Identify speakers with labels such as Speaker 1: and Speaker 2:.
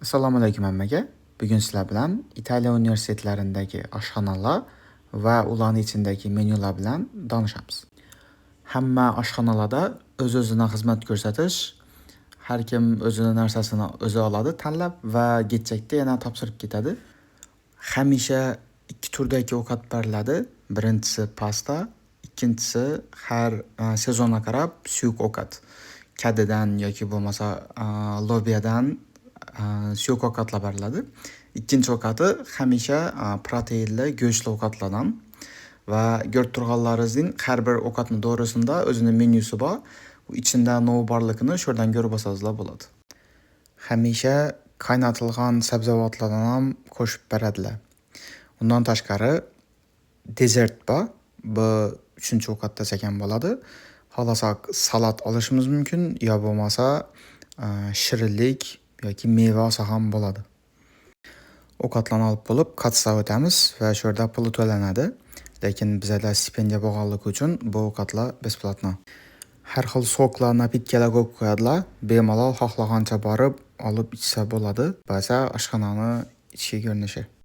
Speaker 1: Assalomu alaykum hammaga. Bugun sizlar bilan Italiya universitetlaridagi oshxonalar va ularning ichidagi menyular bilan tanishamiz. Hamma oshxonalarda o'z-o'zini xizmat ko'rsatish, har kim o'zining narsasini o'zi oladi, tanlab va ketjakda yana topshirib ketadi. Hamisha ikki turdagi ovqat beriladi. Birinchisi pasta, ikkinchisi har sezonga qarab suyuq ovqat. Kadidan yoki bo'lmasa lobiyadan suyuq ovqatlar beriladi. Ikkinchi ovqati hamisha proteinli go'shtli ovqatlardan va ko'rib turganlaringizning har bir ovqatning to'g'risida o'zining menyusi bor. U ichida nima borligini shu yerdan ko'rib olsangizlar bo'ladi. Hamisha qaynatilgan sabzavotlardan ham qo'shib beradilar. Undan tashqari desert bor. Bu uchinchi ovqat desak ham bo'ladi. Xohlasak salat olishimiz mumkin, yo bo'lmasa shirinlik yoki meva olsa ham bo'ladi. Ovqatlarni olib bo'lib kassada o'tamiz va shu yerda pul to'lanadi. Lekin bizda stipendiya bo'lganligi uchun bu ovqatlar besplatno. Har xil soklar, napitkalar qo'yib qo'yadilar. Bemalol xohlagancha borib olib ichsa bo'ladi. Ba'zi oshxonani ichki ko'rinishi.